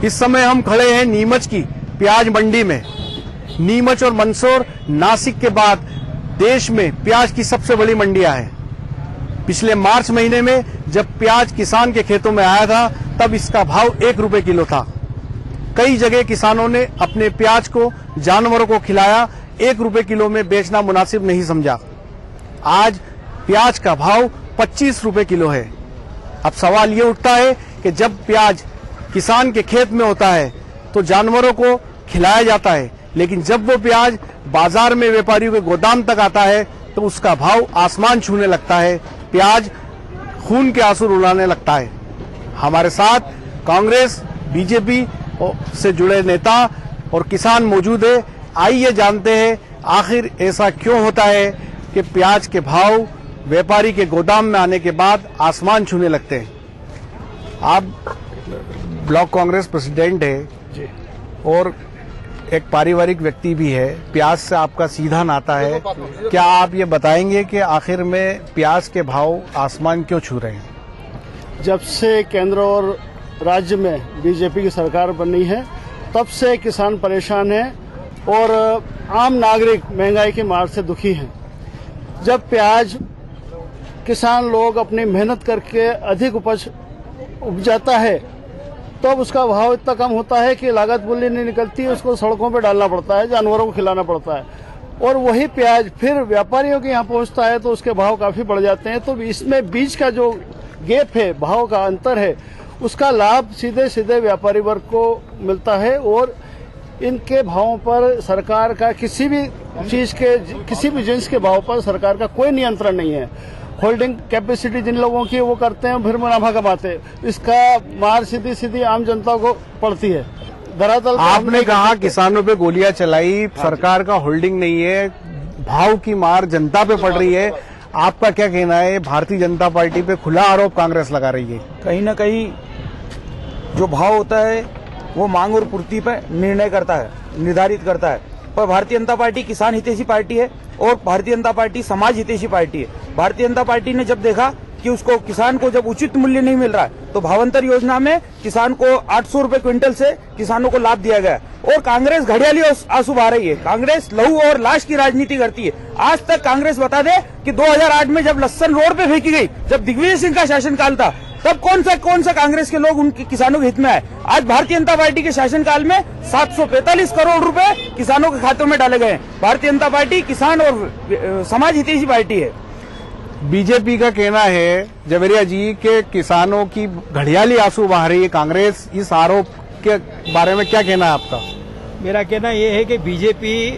इस समय हम खड़े हैं नीमच की प्याज मंडी में। नीमच और मंदसौर नासिक के बाद देश में प्याज की सबसे बड़ी मंडियां हैं। पिछले मार्च महीने में जब प्याज किसान के खेतों में आया था तब इसका भाव 1 रुपए किलो था। कई जगह किसानों ने अपने प्याज को जानवरों को खिलाया, 1 रुपए किलो में बेचना मुनासिब नहीं समझा। आज प्याज का भाव 25 रुपए किलो है। अब सवाल ये उठता है कि जब प्याज किसान के खेत में होता है तो जानवरों को खिलाया जाता है, लेकिन जब वो प्याज बाजार में व्यापारियों के गोदाम तक आता है तो उसका भाव आसमान छूने लगता है। प्याज खून के आंसू रुलाने लगता है। हमारे साथ कांग्रेस, बीजेपी से जुड़े नेता और किसान मौजूद है। आइए जानते हैं आखिर ऐसा क्यों होता है कि प्याज के भाव व्यापारी के गोदाम में आने के बाद आसमान छूने लगते हैं। आप ब्लॉक कांग्रेस प्रेसिडेंट है और एक पारिवारिक व्यक्ति भी है, प्याज से आपका सीधा नाता है। क्या आप ये बताएंगे कि आखिर में प्याज के भाव आसमान क्यों छू रहे हैं? जब से केंद्र और राज्य में बीजेपी की सरकार बनी है तब से किसान परेशान है और आम नागरिक महंगाई की मार से दुखी हैं। जब प्याज किसान लोग अपनी मेहनत करके अधिक उपज उपजाता है तो अब उसका भाव इतना कम होता है कि लागत मूल्य नहीं निकलती, उसको सड़कों पर डालना पड़ता है, जानवरों को खिलाना पड़ता है और वही प्याज फिर व्यापारियों के यहाँ पहुँचता है तो उसके भाव काफी बढ़ जाते हैं। तो इसमें बीच का जो गैप है, भाव का अंतर है, उसका लाभ सीधे सीधे व्यापारी वर्ग को मिलता है और इनके भावों पर सरकार का किसी भी चीज के, किसी भी जिन्स के भाव पर सरकार का कोई नियंत्रण नहीं है। होल्डिंग कैपेसिटी जिन लोगों की वो करते हैं, फिर मुनाफा कमाते हैं। इसका मार सीधी सीधी आम जनता को पड़ती है। दरअसल आपने कहा किसानों पे गोलियां चलाई, सरकार का होल्डिंग नहीं है, भाव की मार जनता पे पड़ रही है। आपका क्या कहना है? भारतीय जनता पार्टी पे खुला आरोप कांग्रेस लगा रही है। कहीं ना कहीं जो भाव होता है वो मांग और पूर्ति पर निर्णय करता है, निर्धारित करता है। पर भारतीय जनता पार्टी किसान हितैषी पार्टी है और भारतीय जनता पार्टी समाज हितैषी पार्टी है। भारतीय जनता पार्टी ने जब देखा कि उसको किसान को जब उचित मूल्य नहीं मिल रहा है तो भावांतर योजना में किसान को 800 रुपए क्विंटल से किसानों को लाभ दिया गया। और कांग्रेस घड़ियाली आंसू बहा रही है। कांग्रेस लहू और लाश की राजनीति करती है। आज तक कांग्रेस बता दे कि 2008 में जब लस्सन रोड पे फेंकी गई, जब दिग्विजय सिंह का शासनकाल था, तब कौन सा कांग्रेस के लोग उनके किसानों के हित में आए। आज भारतीय जनता पार्टी के शासनकाल में 745 करोड़ रुपए किसानों के खातों में डाले गए हैं। भारतीय जनता पार्टी किसान और समाज हितैषी पार्टी है। बीजेपी का कहना है जवेरिया जी के किसानों की घड़ियाली आंसू बहा रही है कांग्रेस। इस आरोप के बारे में क्या कहना है आपका? मेरा कहना यह है कि बीजेपी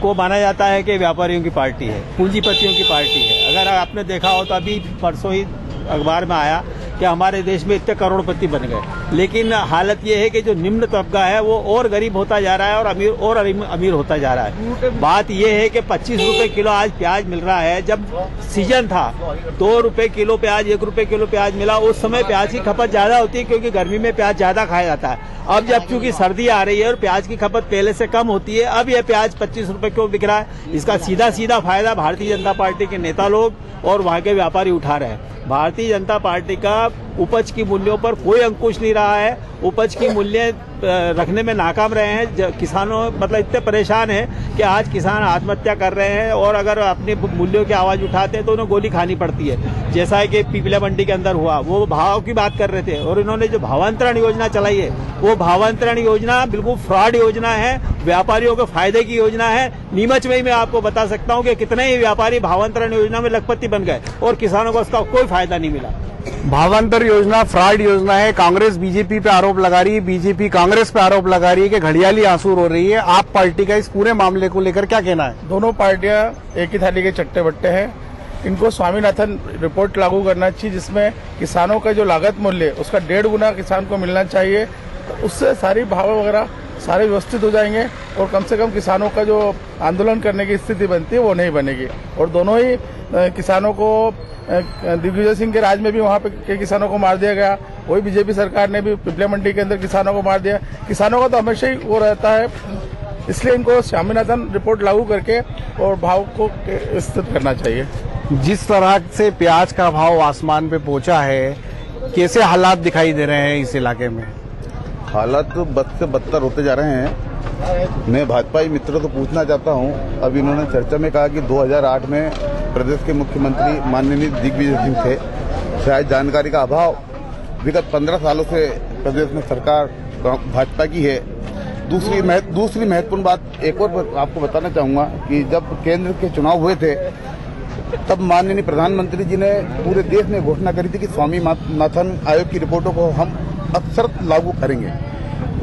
को माना जाता है कि व्यापारियों की पार्टी है, पूंजीपतियों की पार्टी है। अगर आपने देखा हो तो अभी परसों ही अखबार में आया कि हमारे देश में इतने करोड़पति बन गए, लेकिन हालत ये है कि जो निम्न तबका है वो और गरीब होता जा रहा है और अमीर होता जा रहा है। बात ये है कि 25 रुपए किलो आज प्याज मिल रहा है। जब सीजन था 2 रुपए किलो प्याज, 1 रुपए किलो प्याज मिला, उस समय प्याज की खपत ज्यादा होती है क्योंकि गर्मी में प्याज ज्यादा खाया जाता है। अब जब चूंकि सर्दी आ रही है और प्याज की खपत पहले से कम होती है, अब यह प्याज 25 रुपए क्यों बिक रहा है? इसका सीधा फायदा भारतीय जनता पार्टी के नेता लोग और वहां के व्यापारी उठा रहे हैं। भारतीय जनता पार्टी का उपज की मूल्यों पर कोई अंकुश नहीं रहा है। उपज की मूल्य रखने में नाकाम रहे हैं। किसानों मतलब इतने परेशान हैं कि आज किसान आत्महत्या कर रहे हैं और अगर अपने मूल्यों की आवाज उठाते हैं तो उन्हें गोली खानी पड़ती है। जैसा है कि पीपला मंडी के अंदर हुआ, वो भाव की बात कर रहे थे और इन्होंने जो भावांतरण योजना चलाई है वो भावांतरण योजना बिल्कुल फ्रॉड योजना है, व्यापारियों के फायदे की योजना है। नीमच में ही मैं आपको बता सकता हूँ कि कितने ही व्यापारी भावांतरण योजना में लखपति बन गए और किसानों को उसका कोई फायदा नहीं मिला। भावांतर योजना फ्रॉड योजना है। कांग्रेस बीजेपी पे आरोप लगा रही है, बीजेपी कांग्रेस पे आरोप लगा रही है कि घड़ियाली आंसू रो रही है। आप पार्टी का इस पूरे मामले को लेकर क्या कहना है? दोनों पार्टियां एक ही थाली के चट्टे बट्टे हैं। इनको स्वामीनाथन रिपोर्ट लागू करना चाहिए जिसमें किसानों का जो लागत मूल्य उसका 1.5 गुना किसान को मिलना चाहिए। तो उससे सारी भाव वगैरह सारे व्यवस्थित हो जाएंगे और कम से कम किसानों का जो आंदोलन करने की स्थिति बनती है वो नहीं बनेगी। और दोनों ही किसानों को दिग्विजय सिंह के राज में भी वहाँ पे किसानों को मार दिया गया, वही बीजेपी सरकार ने भी पिपले मंडी के अंदर किसानों को मार दिया। किसानों का तो हमेशा ही वो रहता है, इसलिए इनको स्वामीनाथन रिपोर्ट लागू करके और भाव को स्थित करना चाहिए। जिस तरह से प्याज का भाव आसमान पे पहुंचा है, कैसे हालात दिखाई दे रहे हैं इस इलाके में? हालात बद से बदतर होते जा रहे हैं। मैं भाजपाई मित्रों से पूछना चाहता हूं, अब इन्होंने चर्चा में कहा कि 2008 में प्रदेश के मुख्यमंत्री माननीय दिग्विजय सिंह थे। शायद जानकारी का अभाव, विगत 15 सालों से प्रदेश में सरकार भाजपा की है। दूसरी महत्वपूर्ण बात एक और आपको बताना चाहूंगा कि जब केंद्र के चुनाव हुए थे तब माननीय प्रधानमंत्री जी ने पूरे देश में घोषणा करी थी कि स्वामीनाथन आयोग की रिपोर्टों को हम अक्सर लागू करेंगे।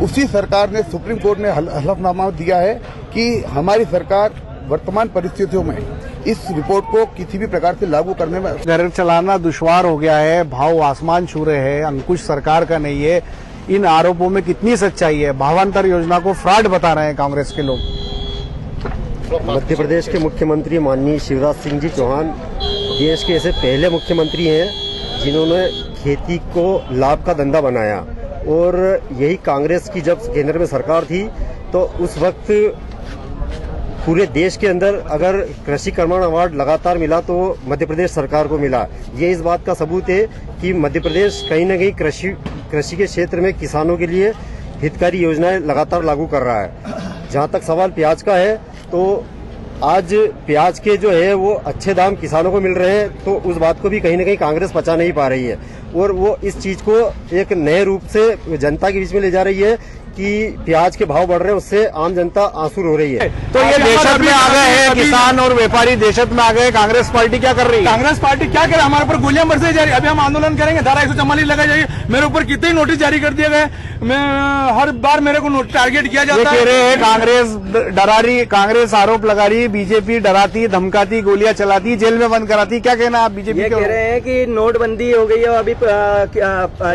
उसी सरकार ने सुप्रीम कोर्ट में हलफनामा दिया है कि हमारी सरकार वर्तमान परिस्थितियों में इस रिपोर्ट को किसी भी प्रकार से लागू करने में घर चलाना दुश्वार हो गया है, भाव आसमान छू रहे हैं, अंकुश सरकार का नहीं है। इन आरोपों में कितनी सच्चाई है? भावांतर योजना को फ्रॉड बता रहे हैं कांग्रेस के लोग। मध्य प्रदेश के मुख्यमंत्री माननीय शिवराज सिंह जी चौहान देश के ऐसे पहले मुख्यमंत्री हैं जिन्होंने खेती को लाभ का धंधा बनाया। और यही कांग्रेस की जब केंद्र में सरकार थी तो उस वक्त पूरे देश के अंदर अगर कृषि कर्मण अवार्ड लगातार मिला तो मध्य प्रदेश सरकार को मिला। ये इस बात का सबूत है कि मध्य प्रदेश कहीं न कहीं कृषि के क्षेत्र में किसानों के लिए हितकारी योजनाएं लगातार लागू कर रहा है। जहां तक सवाल प्याज का है तो आज प्याज के जो है वो अच्छे दाम किसानों को मिल रहे हैं, तो उस बात को भी कहीं न कहीं कांग्रेस पचा नहीं पा रही है और वो इस चीज को एक नए रूप से जनता के बीच में ले जा रही है कि प्याज के भाव बढ़ रहे हैं, उससे आम जनता आंसू रो रही है। तो ये दहशत में आ गए हैं किसान और व्यापारी, दहशत में आ गए। कांग्रेस पार्टी क्या कर रही है? कांग्रेस पार्टी क्या करे? हमारे ऊपर गोलियां बरसाई जा रही है। अभी हम आंदोलन करेंगे, धारा 144 लगाई जाएगी। मेरे ऊपर कितने नोटिस जारी कर दिए गए, मैं हर बार मेरे को टारगेट किया जाता है। कह रहे हैं कांग्रेस डरा रही, कांग्रेस आरोप लगा रही, बीजेपी डराती, धमकाती, गोलियां चलाती, जेल में बंद कराती। क्या कहना आप बीजेपी? ये कह रहे हैं कि नोटबंदी हो गई है, अभी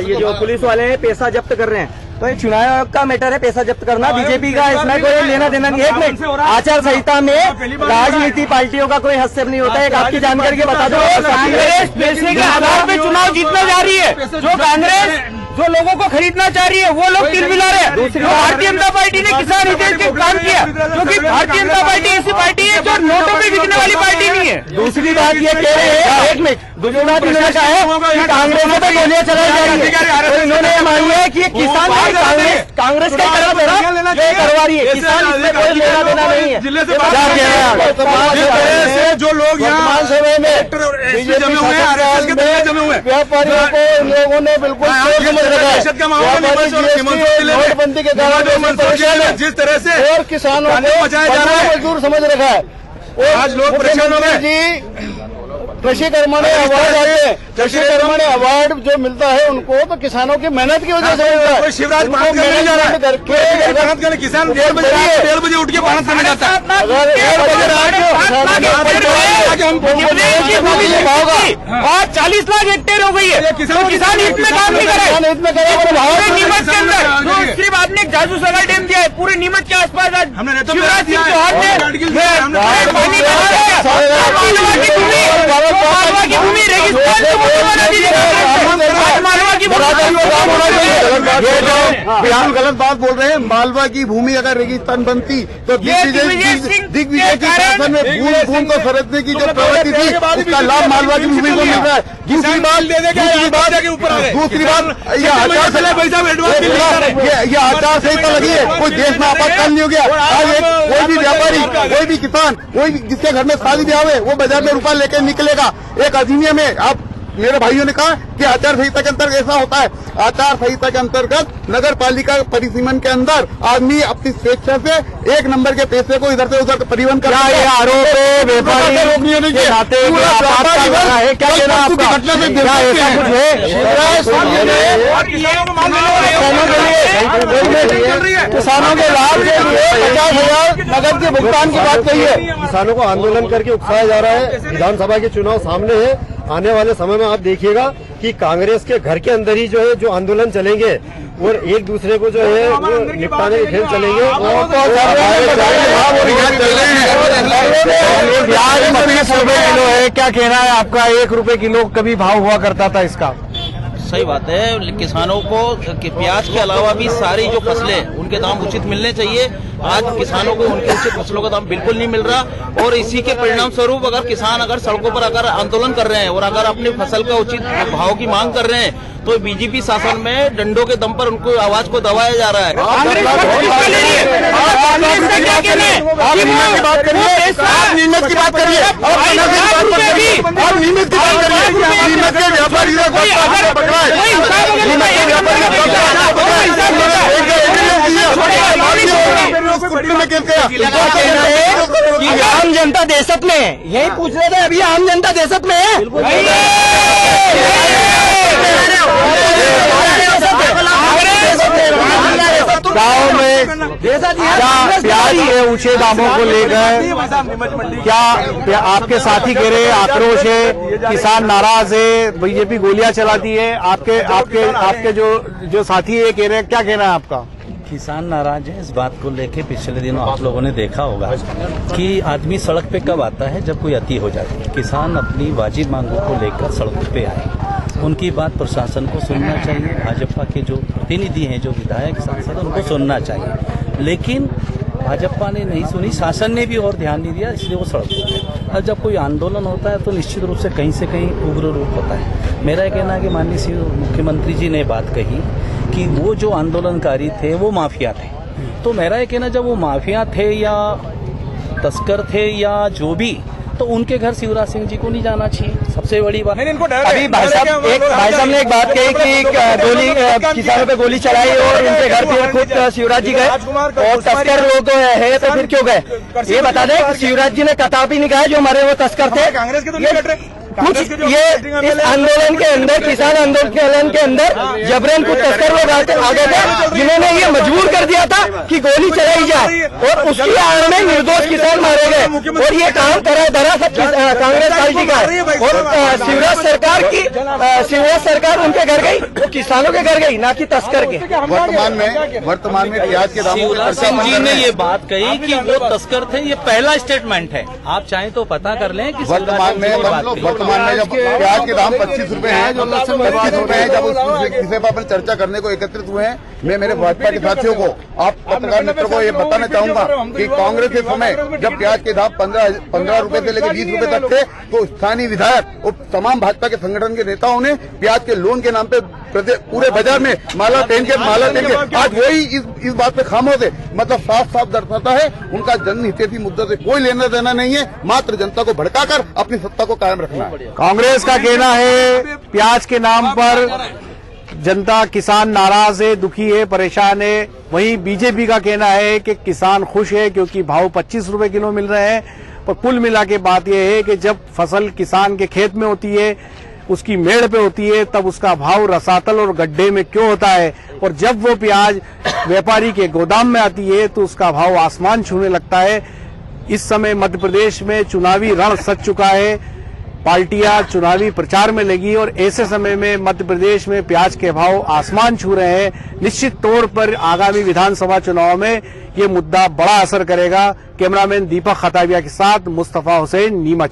ये जो पुलिस वाले हैं पैसा जब्त कर रहे हैं, तो ये चुनाव आयोग का मैटर है पैसा जब्त करना। बीजेपी का इसमें कोई लेना देना नहीं है। एक मिनट, आचार संहिता में राजनीति पार्टियों का कोई हस्तक्षेप नहीं होता है। एक आपकी जानकारी के बता दो, कांग्रेस पैसे के आधार पर चुनाव जीतना जा रही है। जो कांग्रेस जो लोगों को खरीदना चाह रही है वो लोग तिलमिला रहे हैं। भारतीय जनता पार्टी ने किसान हित के काम किया, क्योंकि भारतीय जनता पार्टी ऐसी पार्टी है जो नोटों पे बिकने वाली पार्टी नहीं है। दूसरी बात ये कह रहे हैं, एक मिनट, दूसरी बात इन्होंने कहा है कि कांग्रेस में गोलियां चलाई जा रही है, तो इन्होंने ये मानी है कि किसान कांग्रेस का करवा रही है, किसान इसमें कोई लेना देना नहीं है। जो लोग यहाँ समय में जमे हुए हैं, जमे हुए व्यापारियों को इन लोगों ने बिल्कुल दहशत का माहौल नोटबंदी के कारण जिस तरह से और किसानों को बचाया जा रहा है, मजदूर समझ रखा है। और आज लोग परेशान हो गए। कृषि कर्मण्य अवार्ड आते हैं, कृषि कर्मण्य अवार्ड जो मिलता है उनको तो किसानों की मेहनत की वजह से मिलता है। शिवराज मेहनत करने जा रहा है, किसान 1:30 बजे उठ के मेहनत करने जाता है। अगर 1 बजे और 40 लाख हेक्टेयर हो गई है, किसान हित में काम नहीं करे। पूरे नीमच के अंदर सिर्फ आपने एक जाजू सगा डैम दिया है, पूरे नीमच के आसपास आज शिवराज सिंह चौहान की भूमि रेगिस्तान बिल्कुल गलत बात बोल रहे हैं। मालवा की भूमि अगर रेगिस्तान बनती तो दिग्विजय के शासन में बूंद को सरकने की जो प्रवृत्ति थी उसका लाभ मालवा की भूमि को मिल रहा है। दूसरी बात ये आचार संहिता लगी है, कोई देश में आपातकाल नहीं हो गया। आज कोई भी व्यापारी, कोई भी किसान, कोई भी जिसके घर में शादी ब्याह है वो बाजार में रुपया लेकर निकलेगा। एक अधिनियम है, आप मेरे भाइयों ने कहा कि आचार संहिता के अंतर्गत ऐसा होता है। आचार संहिता के अंतर्गत नगर पालिका परिसीमन के अंदर आदमी अपनी स्वेच्छा से 1 नंबर के पैसे को इधर से उधर परिवहन कर आरोप है व्यापारी रोकनी होनी चाहिए। किसानों के लाभ के लिए 50,000 नगद के भुगतान की बात कही है। किसानों को आंदोलन करके उकसाया जा रहा है। विधानसभा के चुनाव सामने है, आने वाले समय में आप देखिएगा कि कांग्रेस के घर के अंदर ही जो है जो आंदोलन चलेंगे और एक दूसरे को जो है वो निपटाने के खेल चलेंगे। किलो है, क्या कहना है आपका? 1 रुपए किलो कभी भाव हुआ करता था इसका? सही बात है, किसानों को प्याज के अलावा भी सारी जो फसलें उनके दाम उचित मिलने चाहिए। आज किसानों को उनके उचित फसलों का दाम बिल्कुल नहीं मिल रहा और इसी के परिणाम स्वरूप अगर किसान सड़कों पर अगर आंदोलन कर रहे हैं और अगर अपनी फसल का उचित भाव की मांग कर रहे हैं तो बीजेपी शासन में डंडों के दम पर उनको आवाज को दबाया जा रहा है। आम जनता देशत में यही पूछ रहे थे, अभी आम जनता देशत में है। गाँव में क्या प्याज के ऊंचे दामों को लेकर क्या आपके साथी कह रहे हैं आक्रोश है, किसान नाराज है, बीजेपी गोलियां चलाती है, आपके जो साथी है कह रहे हैं, क्या कहना है आपका? किसान नाराज है इस बात को लेके। पिछले दिनों आप लोगों ने देखा होगा कि आदमी सड़क पे कब आता है, जब कोई अति हो जाती है। किसान अपनी वाजिब मांगों को लेकर सड़क पे आए, उनकी बात प्रशासन को सुनना चाहिए, भाजपा के जो प्रतिनिधि हैं, जो विधायक सांसद, उनको सुनना चाहिए। लेकिन भाजपा ने नहीं सुनी, शासन ने भी और ध्यान नहीं दिया, इसलिए वो सड़क पर गए। और जब कोई आंदोलन होता है तो निश्चित रूप से कहीं से कहीं उग्र रूप होता है। मेरा कहना है कि माननीय मुख्यमंत्री जी ने बात कही कि वो जो आंदोलनकारी थे वो माफिया थे। तो मेरा ये कहना, जब वो माफिया थे या तस्कर थे या जो भी, तो उनके घर शिवराज सिंह जी को नहीं जाना चाहिए। सबसे बड़ी बात अभी भाई साहब ने एक बात कही कि किसानों पे गोली चलाई और उनके घर पे खुद शिवराज जी गए और तस्कर लोग है तो फिर क्यों गए? ये बता दें, शिवराज जी ने कतई नहीं कहा जो मरे वो तस्कर थे। कांग्रेस के कुछ ये इस आंदोलन के अंदर, किसान आंदोलन के अंदर जबरन कुछ तस्कर लोग आगे थे जिन्होंने ये मजबूर कर दिया था कि गोली चलाई जाए और उसकी आड़ में निर्दोष किसान मारे गए। और ये काम करा धरा सब कांग्रेस पार्टी का है। और शिवराज सरकार उनके घर गई, वो किसानों के घर गई, ना कि तस्कर के। वर्तमान में प्याज के दाम शिवराज सिंह जी ने ये बात कही कि वो तस्कर थे, ये पहला स्टेटमेंट है। आप चाहें तो पता कर लें कि वर्तमान में जब प्याज के दाम 25 रुपए हैं, जब उस विषय पर अपन चर्चा करने को एकत्रित हुए हैं, मैं मेरे भाजपा के साथियों को, आप पत्रकार मित्रों को ये बताना चाहूंगा कि कांग्रेस के समय जब प्याज के दाम 15 रुपए से लेकर 20 रुपए तक थे, तो स्थानीय विधायक और तमाम भाजपा के संगठन के नेताओं ने प्याज के लोन के नाम पे पूरे बाजार में माला टेन के आज वही इस बात पे खामोश है। मतलब साफ साफ दर्शाता है उनका जनहितैषी मुद्दों से कोई लेना देना नहीं है, मात्र जनता को भड़काकर अपनी सत्ता को कायम रखना है। कांग्रेस का कहना है प्याज के नाम पर जनता, किसान नाराज है, दुखी है, परेशान है। वहीं बीजेपी का कहना है कि किसान खुश है क्योंकि भाव 25 रुपए किलो मिल रहे हैं। पर कुल मिला के बात यह है कि जब फसल किसान के खेत में होती है, उसकी मेड़ पे होती है, तब उसका भाव रसातल और गड्ढे में क्यों होता है, और जब वो प्याज व्यापारी के गोदाम में आती है तो उसका भाव आसमान छूने लगता है। इस समय मध्य प्रदेश में चुनावी रण सज चुका है, पार्टियां चुनावी प्रचार में लगी और ऐसे समय में मध्य प्रदेश में प्याज के भाव आसमान छू रहे हैं। निश्चित तौर पर आगामी विधानसभा चुनाव में ये मुद्दा बड़ा असर करेगा। कैमरामैन दीपक खताबिया के साथ मुस्तफा हुसैन, नीमच।